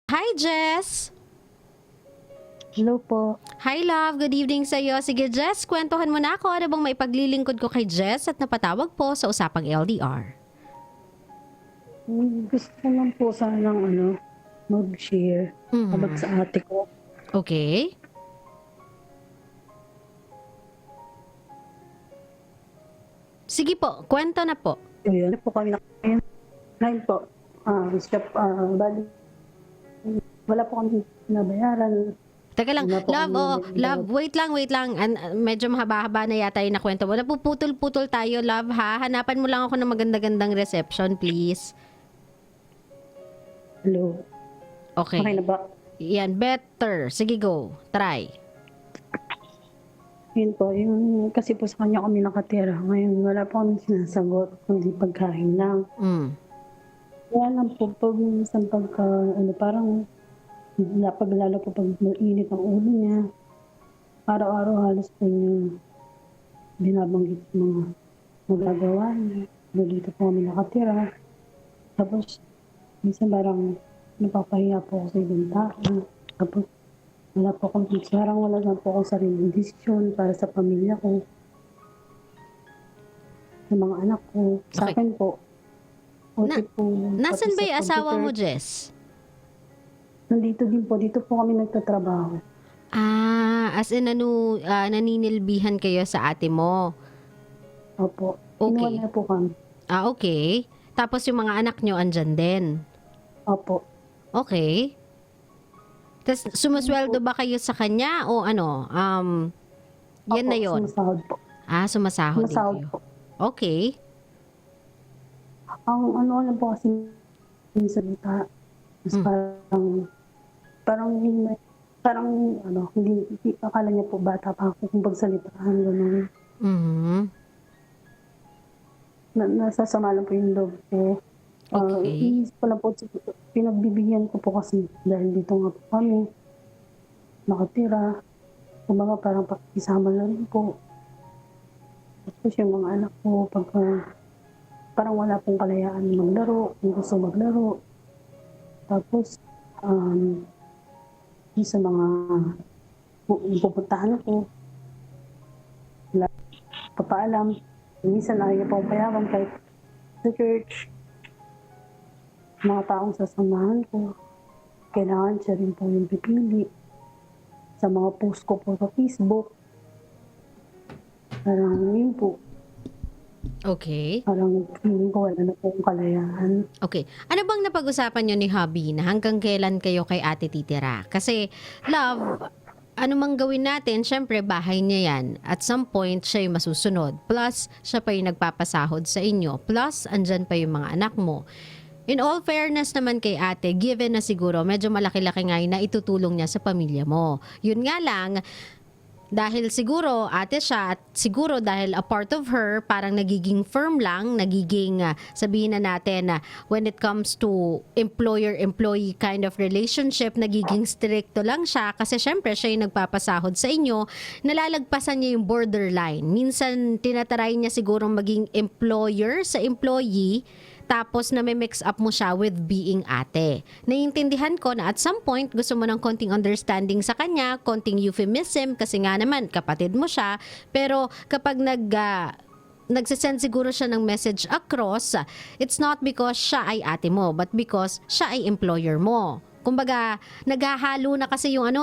Hi, Jess! Hello po. Hi, love! Good evening sa'yo. Sige, Jess, kwentuhan mo na ako. Ano bang maipaglilingkod ko kay Jess at napatawag po sa usapang LDR? Gusto ko lang po sanang mag-share about Mhm. sa ate ko. Okay. Sige po, kwento na po. Ayun, po kami ngayon po. Bali, wala po kami nabayaran. Teka lang, Wala po love, kami love, nabayaran. wait lang. Medyo mahaba-haba na yata yung nakwento mo. Napuputol-putol tayo, love, ha? Hanapan mo lang ako ng maganda-gandang reception, please. Hello. Okay Okay. na ba? Yan, better. Sige, go. Try. Yun po, yung kasi po sa kanya kami nakatira. Ngayon, wala po kami sinasagot, kundi pagkain lang. Mm. Wala lang po, pag minsan parang lalo po pag mainit ang ulo niya, araw-araw halos po niya binabanggit yung mga magagawa niya. Dito po kami nakatira. Tapos, minsan parang napapahiya po ako sa ibang tao. Tapos, wala na po akong sariling desisyon para sa pamilya ko, sa mga anak ko. Sa Okay. akin po, Na, pati po, Nasaan pati ba sa yung asawa mo, computer. Jess? Nandito din po, dito po kami nagtatrabaho. As in naninilbihan kayo sa ate mo. Opo. Inuwan Okay. na po kami. Okay. Tapos yung mga anak nyo andyan din. Opo. Okay. Tapos sumusweldo ba kayo sa kanya o ano? Yan Opo, na yon. sumasahod po. Sumasahod din Sumasahod kayo. po. Okay. Ang lang po kasi yung salita, mas Mm. hindi, akala niya po bata pa ako kung pagsalitaan, gano'n. Mhm. Nasasama lang po yung loob ko. Okay. Iisip ko lang po, pinagbibigyan ko po kasi dahil dito nga po kami nakatira. Kumbaga parang pakisama na rin po. Tapos yung mga anak ko, parang wala pong kalayaan maglaro, kung gusto maglaro. Tapos, yung sa mga pupuntahan ako, wala papaalam. Minsan ayaw niya pong payagan kahit sa church. Mga taong sasamahan ko, kailangan siya rin po yung pipili. Sa mga post ko po sa Facebook, parang yun po, Okay. parang feeling ko wala na pong kalayaan. Okay. Ano bang napag-usapan nyo ni hubby na hanggang kailan kayo kay ate titira? Kasi, love, ano mang gawin natin, syempre bahay niya yan. At some point, siya yung masusunod. Plus, siya pa yung nagpapasahod sa inyo. Plus, andyan pa yung mga anak mo. In all fairness naman kay ate, given na siguro medyo malaki-laki nga yung naitutulong niya sa pamilya mo. Yun nga lang, dahil siguro ate siya at siguro dahil a part of her parang nagiging firm lang, nagiging sabihin na natin na when it comes to employer-employee kind of relationship, nagiging stricto lang siya kasi syempre siya yung nagpapasahod sa inyo, nalalagpasan niya yung borderline. Minsan tinatry niya siguro maging employer sa employee tapos mix up mo siya with being ate. Naiintindihan ko na at some point gusto mo ng konting understanding sa kanya, konting euphemism kasi nga naman kapatid mo siya. Pero kapag nagsisend siguro siya ng message across, it's not because siya ay ate mo, but because siya ay employer mo. Kumbaga, naghahalo na kasi yung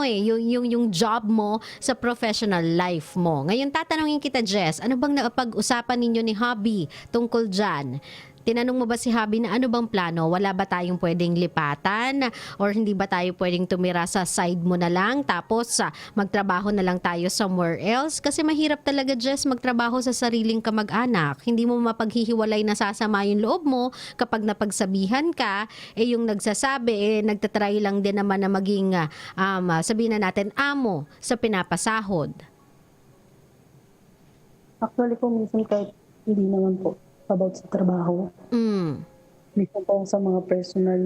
job mo sa professional life mo. Ngayon, tatanungin kita, Jess, ano bang napag-usapan ninyo ni hubby tungkol dyan? Tinanong mo ba si hubby na ano bang plano? Wala ba tayong pwedeng lipatan? Or hindi ba tayo pwedeng tumira sa side mo na lang? Tapos magtrabaho na lang tayo somewhere else? Kasi mahirap talaga, Jess, magtrabaho sa sariling kamag-anak. Hindi mo mapaghihiwalay na sasama yung loob mo kapag napagsabihan ka, yung nagsasabi, nagtatry lang din naman na maging, sabihin na natin, amo sa pinapasahod. Actually po, minsan kahit hindi naman po about sa trabaho. Mm. Minsan po sa mga personal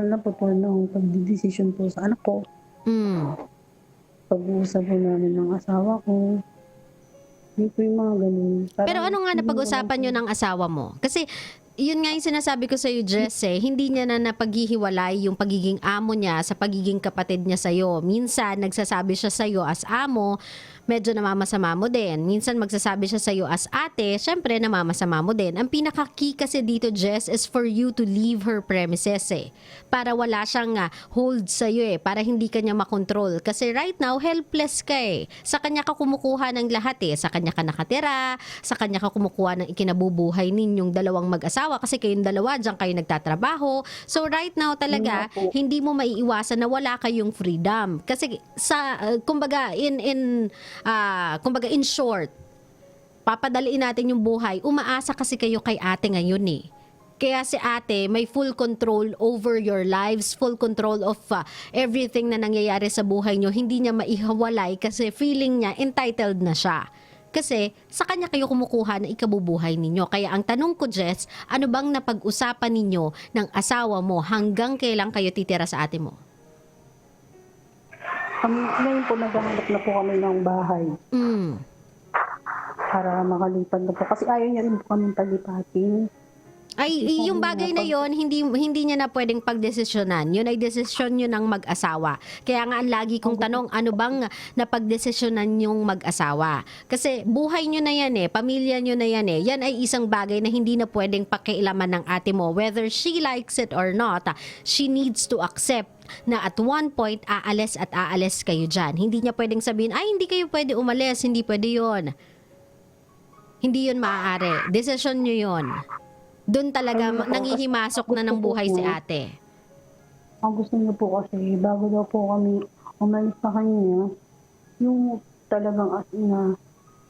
na po ng pagdidesisyon po sa anak ko. Mm. Pag-uusap po namin ng asawa ko. Hindi po yung mga ganun. Pero ano nga Hindi napag-usapan naman nyo po- ng asawa mo? Kasi yun nga yung sinasabi ko sa'yo, Jess, hindi niya na napaghihiwalay yung pagiging amo niya sa pagiging kapatid niya sa'yo. Minsan, nagsasabi siya sa'yo as amo, medyo namamasama mo din. Minsan, magsasabi siya sa'yo as ate, syempre, namamasama mo din. Ang pinaka-key kasi dito, Jess, is for you to leave her premises para wala siyang hold sa'yo para hindi ka niya makontrol. Kasi right now, helpless ka Sa kanya ka kumukuha ng lahat Sa kanya ka nakatira, sa kanya ka kumukuha ng ikinabubuhay ninyong dalawang mag-asawa kasi kayong dalawa, diyan kayo nagtatrabaho. So right now talaga, hindi mo maiiwasan na wala kayong freedom. Kasi kumbaga in short, papadaliin natin yung buhay. Umaasa kasi kayo kay ate ngayon Kaya si ate may full control over your lives, full control of everything na nangyayari sa buhay nyo. Hindi niya maihiwalay kasi feeling niya entitled na siya. Kasi sa kanya kayo kumukuha ng ikabubuhay ninyo. Kaya ang tanong ko, Jess, ano bang napag-usapan ninyo ng asawa mo hanggang kailan kayo titira sa ate mo? Ngayon po naghahanap na po kami ng bahay para makalipad na po. Kasi ayaw niya rin po kami paglipatin. Ay, yung bagay na yon hindi niya na pwedeng pagdesisyonan. Yun ay desisyon nyo ng mag-asawa. Kaya nga ang lagi kong tanong, ano bang napagdesisyonan yung mag-asawa? Kasi buhay nyo na yan pamilya nyo na yan Yan ay isang bagay na hindi na pwedeng pakialaman ng ate mo. Whether she likes it or not, she needs to accept na at one point, aalis at aalis kayo dyan. Hindi niya pwedeng sabihin, ay hindi kayo pwede umalis, hindi pwede yon. Hindi yun maaari. Desisyon nyo yon. Doon talaga nangihimasok na ng buhay si ate. Ang gusto niya po kasi, bago daw po kami umalis sa kanya, yung talagang as na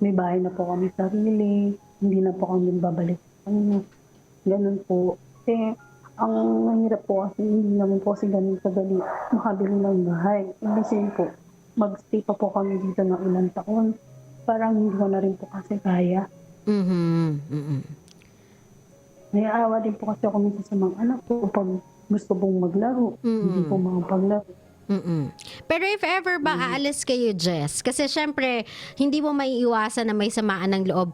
may bahay na po kami sarili, hindi na po kami babalik sa kanya. Ganun po. Kasi ang mahirap po kasi hindi naman po kasi ganun kadali makabili ng bahay. Ibig po, magstay pa po kami dito ng ilang taon. Parang hindi ko na rin po kasi kaya. Naiawa din po kasi ako minsan sa mga anak ko pag gusto pong maglaro. Hindi po makapaglaro. Pero if ever ba aalis kayo, Jess, kasi syempre, hindi mo maiiwasan na may samaan ng loob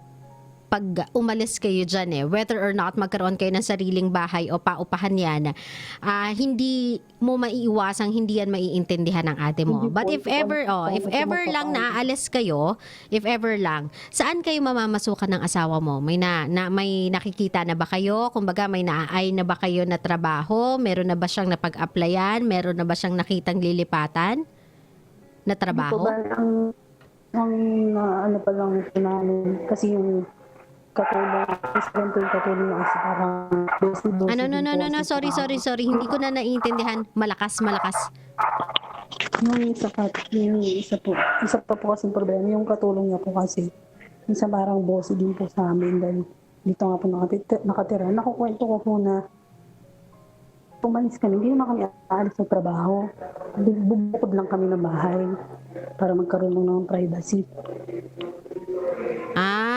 pag umalis kayo dyan whether or not magkaroon kayo ng sariling bahay o paupahan yan, hindi mo maiiwasang hindi yan maiintindihan ng ate mo. But if ever lang naaalis kayo, if ever lang, saan kayo mamamasukan ng asawa mo? May nakikita na ba kayo? Kumbaga may naaay na ba kayo na trabaho? Meron na ba siyang napag-applyan? Meron na ba siyang nakitang lilipatan na trabaho? Ano pa lang namin, kasi yung katulong, katulong na kasi parang no, sorry, hindi ko na naiintindihan. Malakas. Yung isa pa po kasi problema, yung katulong niya po kasi, minsan parang boss din po sa amin dahil dito nga po nakatira. Nakukwento ko po na pumalis kami, hindi naman kami aalis sa trabaho. Bubukod lang kami ng bahay para magkaroon ng privacy.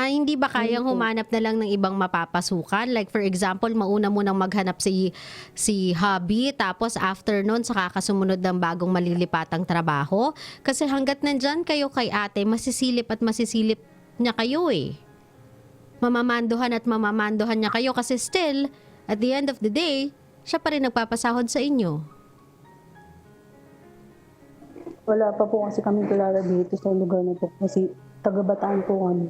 Hindi ba kayang humanap na lang ng ibang mapapasukan? Like for example, mauna mo nang maghanap si hubby, tapos after nun, saka kasumunod ng bagong malilipatang trabaho? Kasi hanggat nandyan kayo kay ate, masisilip niya kayo Mamamanduhan niya kayo kasi still, at the end of the day, siya pa rin nagpapasahod sa inyo. Wala pa po kasi kami kilala dito sa lugar na po kasi taga-Bataan po kami.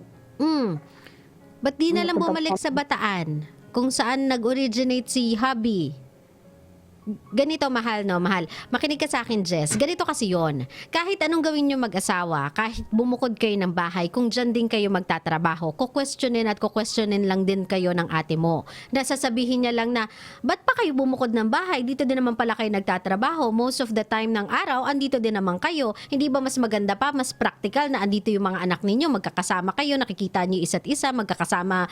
Ba't di na lang bumalik sa Bataan kung saan nag-originate si hubby? Ganito, mahal. Makinig ka sa akin, Jess. Ganito kasi yon. Kahit anong gawin nyo mag-asawa, kahit bumukod kayo ng bahay, kung dyan din kayo magtatrabaho, kukwestiyonin lang din kayo ng ate mo. Nasasabihin niya lang na, ba't pa kayo bumukod ng bahay? Dito din naman pala kayo nagtatrabaho. Most of the time ng araw, andito din naman kayo. Hindi ba mas maganda pa, mas practical na andito yung mga anak ninyo, magkakasama kayo, nakikita niyo isa't isa, magkakasama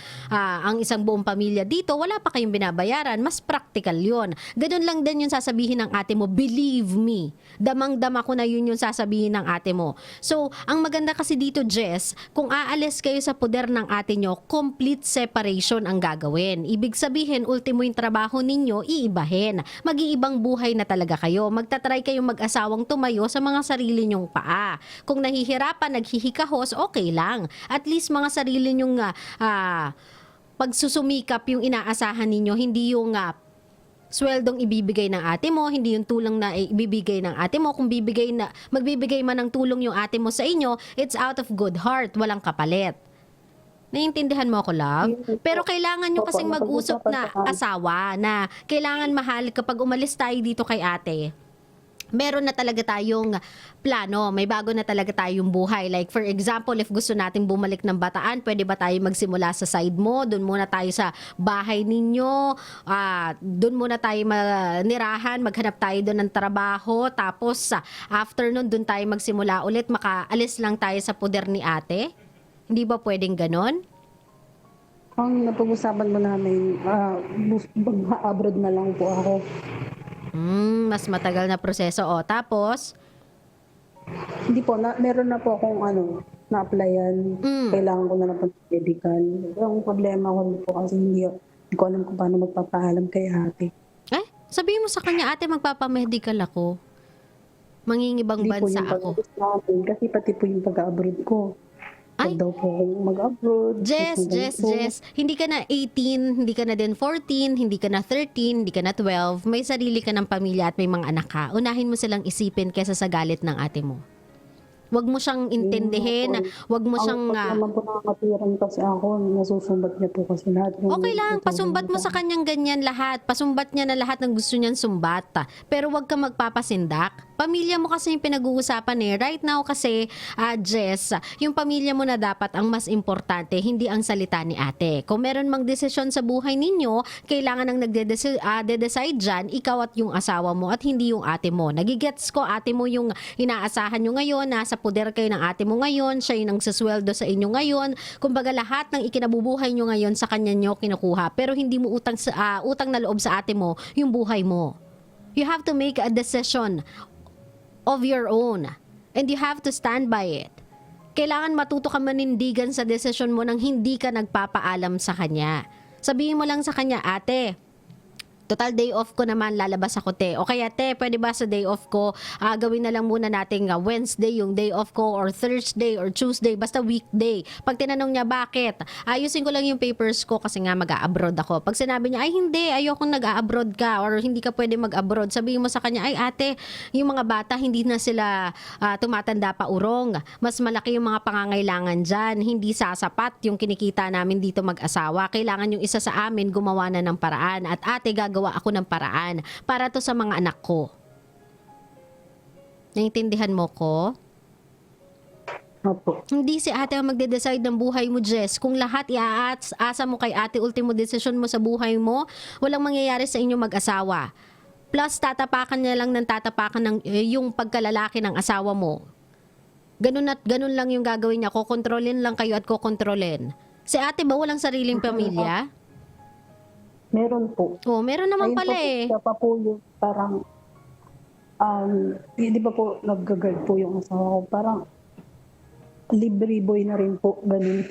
ang isang buong pamilya dito, wala pa kayong binabayaran. Mas practical yon. Ganun lang din yung sasabihin ng ate mo. Believe me, damang-dama ko na yun yung sasabihin ng ate mo. So, ang maganda kasi dito, Jess, kung aalis kayo sa poder ng ate nyo, complete separation ang gagawin. Ibig sabihin, ultimo yung trabaho ninyo, iibahin. Mag-iibang buhay na talaga kayo. Magtatry kayong mag-asawang tumayo sa mga sarili nyong paa. Kung nahihirapan, naghihikahos, okay lang. At least mga sarili nyong pagsusumikap yung inaasahan ninyo, hindi yung sweldong ibibigay ng ate mo, hindi yung tulong na ibibigay ng ate mo. Kung magbibigay man ng tulong yung ate mo sa inyo, it's out of good heart, walang kapalit. Naiintindihan mo ako, love? Pero kailangan nyo Opo, kasing mag-usap napag-usapan na pa namin. asawa na kailangan mahal kapag umalis tayo dito kay ate. Meron na talaga tayong plano, may bago na talaga tayong buhay. Like for example, if gusto nating bumalik ng Bataan, pwede ba tayo magsimula sa side mo? Doon muna tayo sa bahay ninyo. Doon muna tayo manirahan, maghanap tayo doon ng trabaho. Tapos after nun, doon tayo magsimula ulit. Makaalis lang tayo sa poder ni ate. Hindi ba pwedeng ganon? Ang napag-usapan mo namin, abroad na lang po ako. Mas matagal na proseso. O, tapos, Hindi po, meron na po akong na-applyan. Kailangan ko na lang po ng medical. Ang problema ko po kasi hindi ko alam kung paano magpapaalam kay ate. sabihin mo sa kanya, ate, magpapamedical ako. Mangingibang Hindi po bansa yung ako. pag-abroad namin kasi pati po yung pag-abroad ko. Ay! Pag daw po akong mag-abroad. Jess, hindi ka na 18, hindi ka na din 14, hindi ka na 13, hindi ka na 12, may sarili ka ng pamilya at may mga anak ka. Unahin mo silang isipin kaysa sa galit ng ate mo. Huwag mo siyang intindihin, huwag mo siyang... Ang naman po nakakatiran kasi ako, nasusumbat niya po kasi lahat. Okay lang, pasumbat mo sa kanyang ganyan lahat. Pasumbat niya na lahat ng gusto niyang sumbat. Pero huwag ka magpapasindak. Pamilya mo kasi yung pinag-uusapan eh. Right now kasi, Jess, yung pamilya mo na dapat ang mas importante, hindi ang salita ni ate. Kung meron mang desisyon sa buhay ninyo, kailangan ang nagde-decide dyan, ikaw at yung asawa mo at hindi yung ate mo. Nagigets ko, ate mo yung inaasahan nyo ngayon, nasa poder kayo ng ate mo ngayon, siya yung nagsasweldo sa inyo ngayon. Kumbaga lahat ng ikinabubuhay nyo ngayon sa kanya nyo kinukuha. Pero hindi mo utang na loob sa ate mo yung buhay mo. You have to make a decision of your own. And you have to stand by it. Kailangan matuto ka manindigan sa desisyon mo nang hindi ka nagpapaalam sa kanya. Sabihin mo lang sa kanya, ate, total day off ko naman, lalabas ako te. O kaya te, pwede ba sa day off ko, gawin na lang muna natin Wednesday yung day off ko or Thursday or Tuesday, basta weekday. Pag tinanong niya bakit, ayusin ko lang yung papers ko kasi nga mag-a-abroad ako. Pag sinabi niya, ay hindi, ayokong nag-a-abroad ka or hindi ka pwede mag-abroad, sabihin mo sa kanya, ay ate, yung mga bata hindi na sila tumatanda pa urong. Mas malaki yung mga pangangailangan dyan. Hindi sasapat yung kinikita namin dito mag-asawa. Kailangan yung isa sa amin gumawa na ng paraan. At ate, gagawa ako ng paraan para to sa mga anak ko. Naintindihan mo ko? Opo. Hindi si ate ang magde-decide ng buhay mo, Jess. Kung lahat iaasa mo kay ate, ultimo decision mo sa buhay mo, walang mangyayari sa inyo mag-asawa. Plus, tatapakan niya lang ng tatapakan ng yung pagkalalaki ng asawa mo. Ganun at ganun lang yung gagawin niya. Kokontrolin lang kayo at kokontrolin. Si ate ba walang sariling pamilya? Meron po. Oh, meron naman Ayun pala po, eh. siya pa po yung parang, di ba po nag-guard po yung asawa ko. Parang, libre boy na rin po, ganun.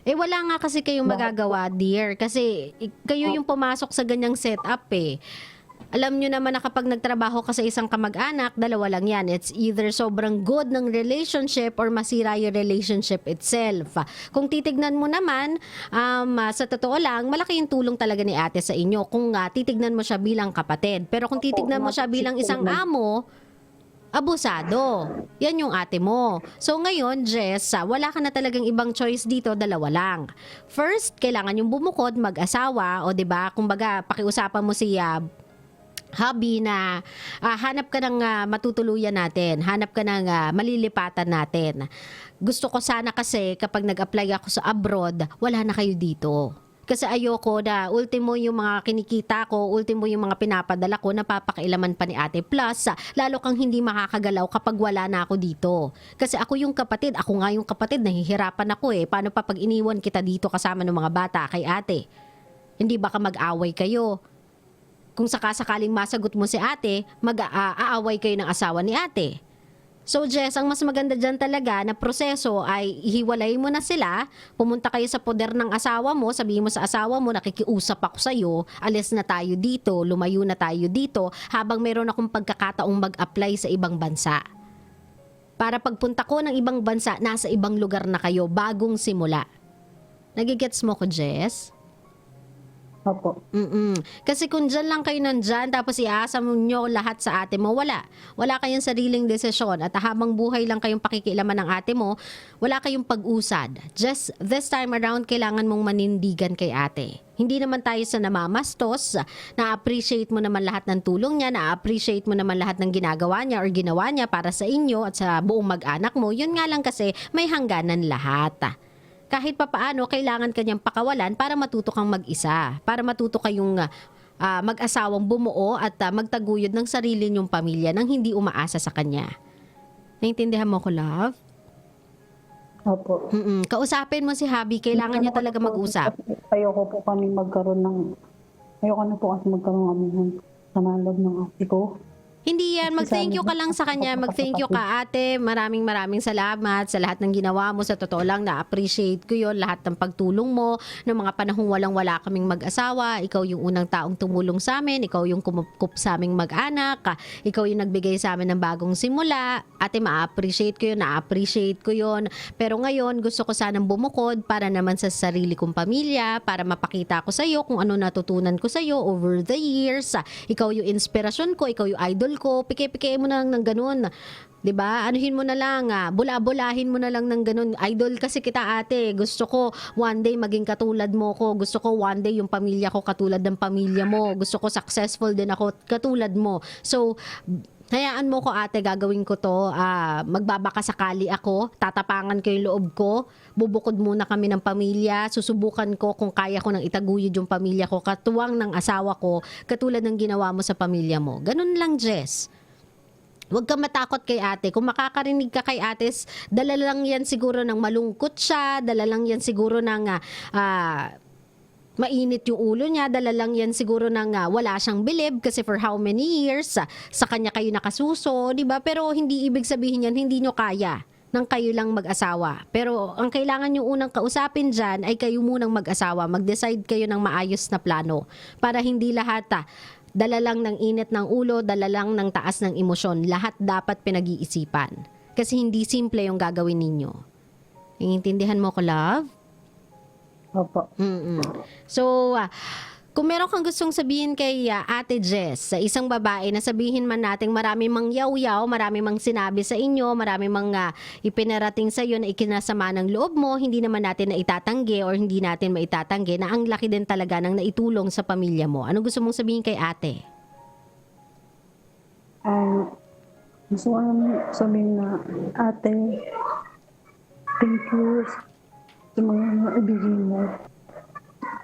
Eh wala nga kasi kayong magagawa, dear. Kasi kayo yung pumasok sa ganyang setup eh. Alam nyo naman na kapag nagtrabaho ka sa isang kamag-anak, dalawa lang yan. It's either sobrang good ng relationship or masira yung relationship itself. Kung titignan mo naman, sa totoo lang, malaki yung tulong talaga ni ate sa inyo kung titignan mo siya bilang kapatid. Pero kung titignan mo siya bilang isang amo, abusado. Yan yung ate mo. So ngayon, Jess, wala ka na talagang ibang choice dito, dalawa lang. First, kailangan yung bumukod, mag-asawa, o 'di ba? Kumbaga, pakiusapan mo si hubby na hanap ka ng matutuluyan natin, hanap ka ng malilipatan natin. Gusto ko sana kasi kapag nag-apply ako sa abroad, wala na kayo dito. Kasi ayoko na ultimo yung mga kinikita ko, ultimo yung mga pinapadala ko, napapakailaman pa ni ate. Plus, lalo kang hindi makakagalaw kapag wala na ako dito. Kasi ako yung kapatid, ako nga yung kapatid, nahihirapan ako eh. Paano pa pag iniwan kita dito kasama ng mga bata kay ate? Hindi baka mag-away kayo? Kung sakasakaling masagot mo si ate, mag-aaway kayo ng asawa ni ate. So Jess, ang mas maganda dyan talaga na proseso ay ihiwalay mo na sila, pumunta kayo sa poder ng asawa mo, sabihin mo sa asawa mo, nakikiusap ako sa'yo, alis na tayo dito, lumayo na tayo dito, habang meron akong pagkakataong mag-apply sa ibang bansa. Para pagpunta ko ng ibang bansa, nasa ibang lugar na kayo, bagong simula. Nagigets mo ko, Jess? Opo. Kasi kung dyan lang kayo nandyan, tapos iaasa mo nyo lahat sa ate mo, wala. Wala kayong sariling desisyon. At habang buhay lang kayong pakikilaman ng ate mo, wala kayong pag-usad. Just this time around, kailangan mong manindigan kay ate. Hindi naman tayo sa namamastos, na-appreciate mo naman lahat ng tulong niya, na-appreciate mo naman lahat ng ginagawa niya or ginawa niya para sa inyo at sa buong mag-anak mo. Yun nga lang kasi may hangganan lahat. Kahit papaano, kailangan kanyang pakawalan para matuto kang mag-isa. Para matuto kayong mag-asawang bumuo at magtaguyod ng sarili niyong pamilya nang hindi umaasa sa kanya. Naintindihan mo ko, love? Opo. Kausapin mo si Habi. Kailangan niya talaga mag-usap. Ayoko po kami magkaroon ng... Ayoko na po kasi magkaroon kami ng sama loob ng ate ko. Hindi yan. Mag-thank you ka lang sa kanya. Mag-thank you ka, ate. Maraming salamat sa lahat ng ginawa mo. Sa totoo lang, na-appreciate ko yon. Lahat ng pagtulong mo. Noong mga panahong walang-wala kaming mag-asawa. Ikaw yung unang taong tumulong sa amin. Ikaw yung kumukup sa aming mag-anak. Ikaw yung nagbigay sa amin ng bagong simula. Ate, ma-appreciate ko yun. Na-appreciate ko yun. Pero ngayon, gusto ko sanang bumukod para naman sa sarili kong pamilya. Para mapakita ko sa'yo kung ano natutunan ko sa'yo over the years. Ikaw yung inspirasyon ko. Ikaw yung idol ko, pike-pike mo na lang ng ganun. 'Di ba? Anuhin mo na lang, bula-bulahin mo na lang ng ganun. Idol kasi kita, ate. Gusto ko one day maging katulad mo ko. Gusto ko one day yung pamilya ko katulad ng pamilya mo. Gusto ko successful din ako katulad mo. So, hayaan mo ko, ate, gagawin ko to. Magbabaka sakali ako. Tatapangan ko yung loob ko. Bubukod muna kami ng pamilya. Susubukan ko kung kaya ko nang itaguyod yung pamilya ko. Katuwang ng asawa ko. Katulad ng ginawa mo sa pamilya mo. Ganun lang, Jess. Huwag ka matakot kay ate. Kung makakarinig ka kay ate, dala lang yan siguro ng malungkot siya. Dala lang yan siguro ng... mainit yung ulo niya, dala lang yan siguro ng wala siyang bilib kasi for how many years sa kanya kayo nakasuso, di ba? Pero hindi ibig sabihin yan, hindi nyo kaya nang kayo lang mag-asawa. Pero ang kailangan yung unang kausapin dyan ay kayo munang mag-asawa. Mag-decide kayo ng maayos na plano para hindi lahat dala lang ng init ng ulo, dala lang ng taas ng emosyon. Lahat dapat pinag-iisipan. Kasi hindi simple yung gagawin ninyo. Iintindihan mo ko, love? Opo. So, kung meron kang gustong sabihin kay Ate Jess, sa isang babae na sabihin man natin marami mang yaw-yaw, marami mang sinabi sa inyo, marami mang ipinarating sa iyo na ikinasama ng loob mo, hindi naman natin na itatanggi or hindi natin maitatanggi na ang laki din talaga ng naitulong sa pamilya mo. Ano gusto mong sabihin kay ate? Gusto ko naman sabihin na, ate, thank you sa mga ibigay mo.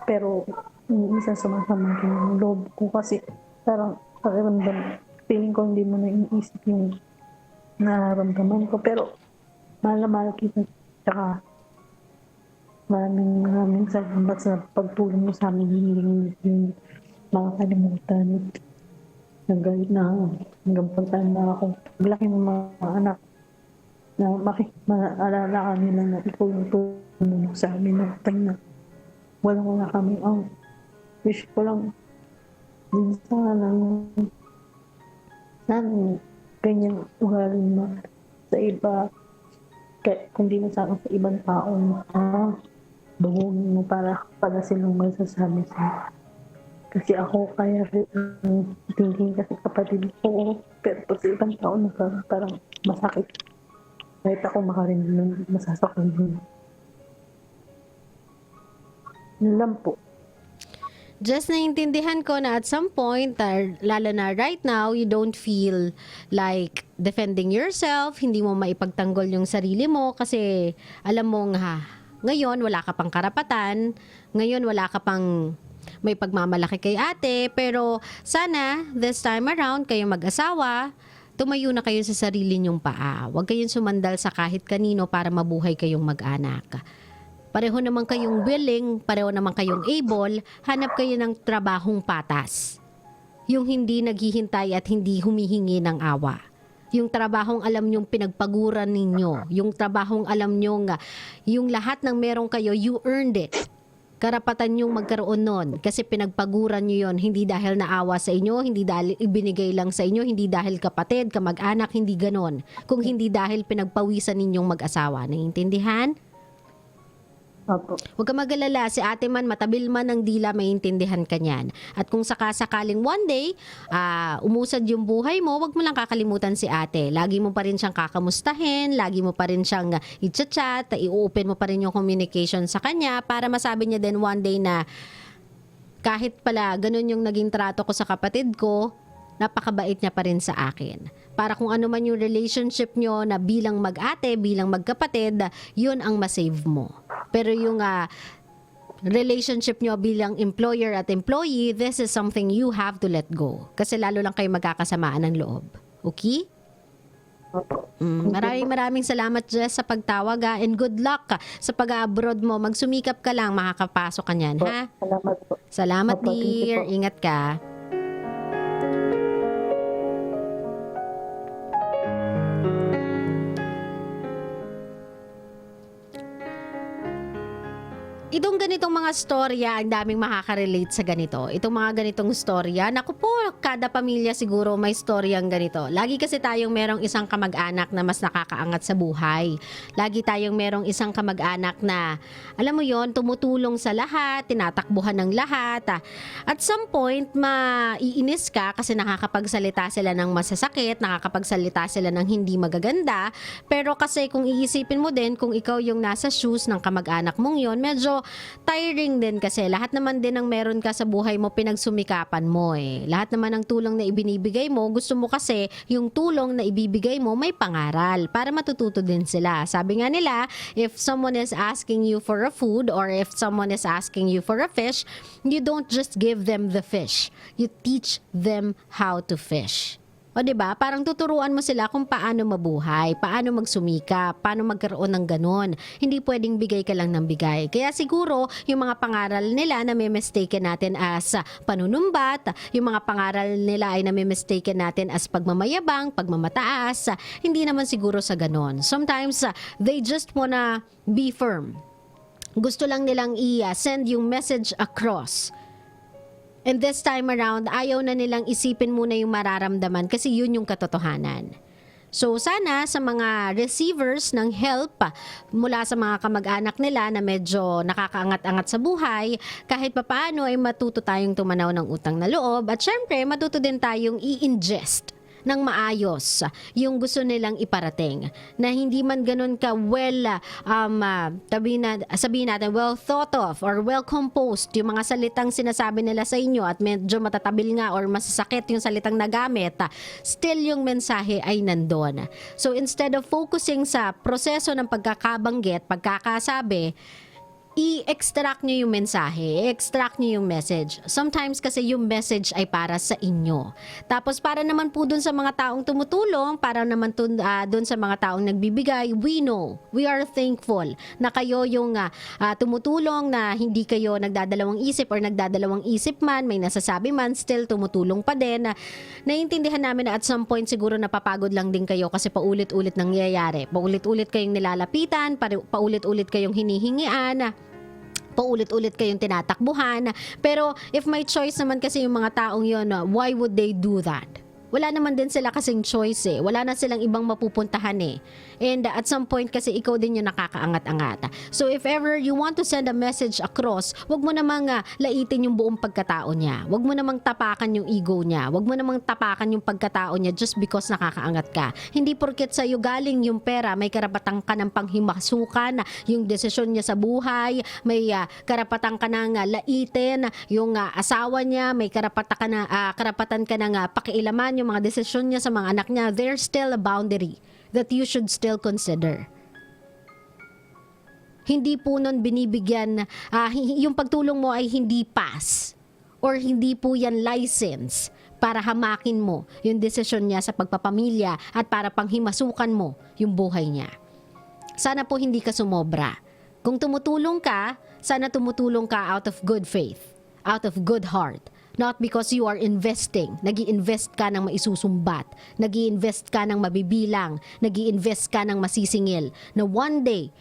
Pero, yung isa sa masama yung loob ko kasi parang pakiramdam, feeling ko hindi mo na iniisip yung nararamdaman ko. Pero, mahal na mahal kita. Tsaka, maraming salamat sa pagtulong mo sa amin. Hindi yung makakalimutan. Nagalit na ako. Hanggang pagtaan na ako. Paglaki ng mga anak na maalala ka nila na ikaw yung tulong sa amin na time na walang kami. Ang wish ko lang din sana ganyan ugali mo sa iba. Kung di na sana sa ibang tao buhugin mo para silang masasabi sa'yo. Kasi ako kaya thinking kasi kapatid ko, pero pag sa ibang tao parang masakit. Kahit ako makarinig ng masasaktan yun. Yun lang po. Just naiintindihan ko na at some point, lalo na right now, you don't feel like defending yourself, hindi mo maipagtanggol yung sarili mo kasi alam mong ngayon wala ka pang karapatan, ngayon wala ka pang may pagmamalaki kay ate, pero sana this time around kayo mag-asawa, tumayo na kayo sa sarili nyong paa. Huwag kayong sumandal sa kahit kanino para mabuhay kayong mag-anak. Pareho naman kayong willing, pareho naman kayong able, hanap kayo ng trabahong patas. Yung hindi naghihintay at hindi humihingi ng awa. Yung trabahong alam nyong pinagpaguran ninyo. Yung trabahong alam nyong yung lahat ng meron kayo, you earned it. Karapatan nyong magkaroon nun kasi pinagpaguran nyo yon, hindi dahil naawa sa inyo, hindi dahil ibinigay lang sa inyo, hindi dahil kapatid, kamag-anak, hindi ganon. Kung hindi dahil pinagpawisan ninyong mag-asawa. Naiintindihan? Opo. Huwag ka mag-alala, si ate man, matabil man ang dila, maintindihan ka niyan. At kung sakasakaling one day, umusad yung buhay mo, huwag mo lang kakalimutan si ate. Lagi mo pa rin siyang kakamustahin, lagi mo pa rin siyang i-chat, i-open mo pa rin yung communication sa kanya para masabi niya din one day na kahit pala ganun yung naging trato ko sa kapatid ko, napakabait niya pa rin sa akin. Para kung ano man yung relationship nyo na bilang mag-ate, bilang magkapatid, yun ang masave mo. Pero yung relationship nyo bilang employer at employee, this is something you have to let go. Kasi lalo lang kayo magkakasamaan ng loob. Okay? Opo. Maraming salamat, Jess, sa pagtawag and good luck sa pag-abroad mo. Magsumikap ka lang, makakapasok ka niyan, ha? Salamat po. Salamat, Opo, thank you dear. po. Ingat ka. Itong ganitong mga storya, ang daming makaka-relate sa ganito. Itong mga ganitong storya, naku po, kada pamilya siguro may storyang ganito. Lagi kasi tayong merong isang kamag-anak na mas nakakaangat sa buhay. Lagi tayong merong isang kamag-anak na, alam mo yon, tumutulong sa lahat, tinatakbuhan ng lahat. At some point, maiinis ka kasi nakakapagsalita sila ng masasakit, nakakapagsalita sila ng hindi magaganda. Pero kasi kung iisipin mo din, kung ikaw yung nasa shoes ng kamag-anak mong yon, medyo tiring din kasi lahat naman din ng meron ka sa buhay mo pinagsumikapan mo eh. Lahat naman ng tulong na ibinibigay mo, gusto mo kasi yung tulong na ibibigay mo may pangaral para matututo din sila. Sabi nga nila, if someone is asking you for a food or if someone is asking you for a fish, you don't just give them the fish. You teach them how to fish. O diba? Parang tuturuan mo sila kung paano mabuhay, paano magsumika, paano magkaroon ng ganon. Hindi pwedeng bigay ka lang ng bigay. Kaya siguro, yung mga pangaral nila na may mistaken natin as panunumbat, yung mga pangaral nila ay na may mistaken natin as pagmamayabang, pagmamataas, hindi naman siguro sa ganon. Sometimes, they just wanna be firm. Gusto lang nilang i-send yung message across. And this time around, ayaw na nilang isipin muna yung mararamdaman kasi yun yung katotohanan. So sana sa mga receivers ng help mula sa mga kamag-anak nila na medyo nakakaangat-angat sa buhay, kahit papaano ay matuto tayong tumanaw ng utang na loob at syempre matuto din tayong i-ingest ng maayos yung gusto nilang iparating na hindi man ganun ka sabihin natin well thought of or well composed yung mga salitang sinasabi nila sa inyo at medyo matatabil nga or masasakit yung salitang nagamit, still yung mensahe ay nandun. So instead of focusing sa proseso ng pagkakabanggit, pagkakasabi, i-extract nyo yung mensahe, i-extract nyo yung message. Sometimes kasi yung message ay para sa inyo. Tapos para naman po dun sa mga taong tumutulong, para naman dun sa mga taong nagbibigay, we know, we are thankful na kayo yung tumutulong na hindi kayo nagdadalawang isip or nagdadalawang isip man, may nasasabi man, still tumutulong pa din. Naiintindihan namin na at some point siguro napapagod lang din kayo kasi paulit-ulit nangyayari. Paulit-ulit kayong nilalapitan, paulit-ulit kayong hinihingian, paulit-ulit kayong tinatakbuhan. Pero if may choice naman kasi yung mga taong yun, why would they do that? Wala naman din sila kasing choice eh. Wala na silang ibang mapupuntahan eh. And at some point kasi ikaw din yung nakakaangat-angat. So if ever you want to send a message across, wag mo namang laitin yung buong pagkatao niya. Wag mo namang tapakan yung ego niya. Wag mo namang tapakan yung pagkatao niya just because nakakaangat ka. Hindi porket sa'yo galing yung pera, may karapatan ka ng panghimasukan yung desisyon niya sa buhay, may karapatan ka ng laitin yung asawa niya, may karapatan ka ng pakialaman yung mga desisyon niya sa mga anak niya. There's still a boundary that you should still consider. Hindi po nun binibigyan, yung pagtulong mo ay hindi pass or hindi po yan license para hamakin mo yung desisyon niya sa pagpapamilya at para panghimasukan mo yung buhay niya. Sana po hindi ka sumobra. Kung tumutulong ka, sana tumutulong ka out of good faith, out of good heart. Not because you are investing. Nag-i-invest ka ng maisusumbat. Nag-i-invest ka ng mabibilang. Nag-i-invest ka ng masisingil. Na one day,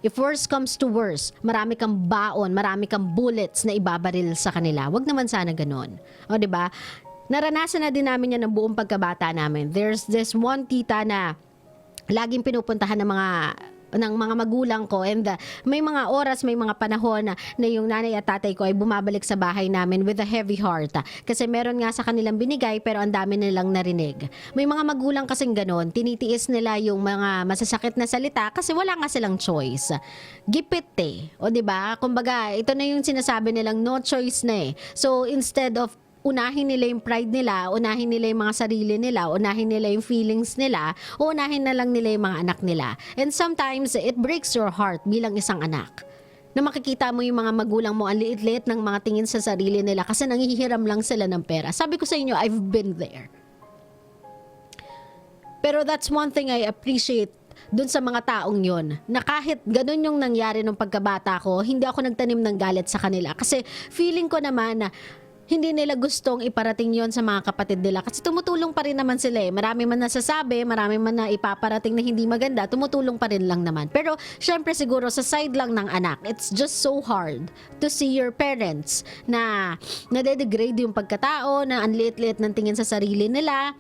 if worse comes to worse, marami kang baon, marami kang bullets na ibabaril sa kanila. Wag naman sana ganon. O diba? Naranasan na din namin yan ng buong pagkabata namin. There's this one tita na laging pinupuntahan ng mga ng mga magulang ko, and may mga oras, may mga panahon na yung nanay at tatay ko ay bumabalik sa bahay namin with a heavy heart. Kasi meron nga sa kanilang binigay pero ang dami nilang narinig. May mga magulang kasing ganon, tinitiis nila yung mga masasakit na salita kasi wala nga silang choice. Gipit O 'di ba? Kumbaga, ito na yung sinasabi nilang no choice na So instead of unahin nila yung pride nila, unahin nila yung mga sarili nila, unahin nila yung feelings nila, unahin na lang nila yung mga anak nila. And sometimes, it breaks your heart bilang isang anak. Na makikita mo yung mga magulang mo, ang liit-liit ng mga tingin sa sarili nila kasi nangihiram lang sila ng pera. Sabi ko sa inyo, I've been there. Pero that's one thing I appreciate dun sa mga taong yon, na kahit ganun yung nangyari nung pagkabata ko, hindi ako nagtanim ng galit sa kanila. Kasi feeling ko naman na hindi nila gustong iparating yon sa mga kapatid nila kasi tumutulong pa rin naman sila Marami man nasasabi, marami man na ipaparating na hindi maganda, tumutulong pa rin lang naman. Pero syempre siguro sa side lang ng anak, it's just so hard to see your parents na nade-degrade yung pagkatao, na ang liit-liit ng tingin sa sarili nila,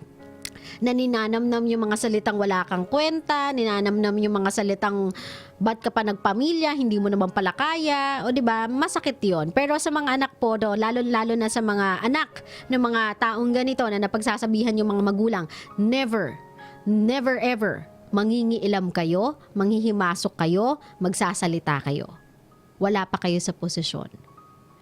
na ninanamnam yung mga salitang wala kang kwenta, ninanamnam yung mga salitang ba't ka pa nagpamilya, hindi mo naman pala kaya, o di ba? Masakit 'yon. Pero sa mga anak po, lalo na sa mga anak ng mga taong ganito na napagsasabihan yung mga magulang, never ever mangingiilam kayo, manghihimasok kayo, magsasalita kayo. Wala pa kayo sa posisyon.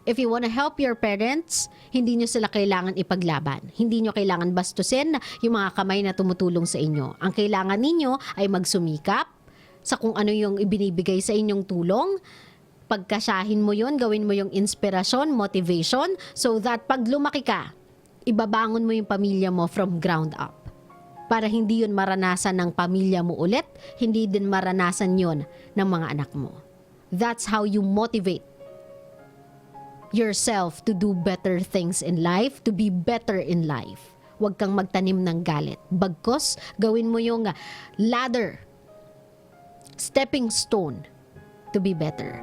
If you want to help your parents, hindi nyo sila kailangan ipaglaban. Hindi nyo kailangan bastusin yung mga kamay na tumutulong sa inyo. Ang kailangan ninyo ay magsumikap sa kung ano yung ibinibigay sa inyong tulong. Pagkasyahin mo yun, gawin mo yung inspirasyon, motivation, so that pag lumaki ka, ibabangon mo yung pamilya mo from ground up. Para hindi yun maranasan ng pamilya mo ulit, hindi din maranasan yun ng mga anak mo. That's how you motivate yourself to do better things in life, to be better in life. Huwag kang magtanim ng galit. Bagkus, gawin mo yung ladder, stepping stone to be better.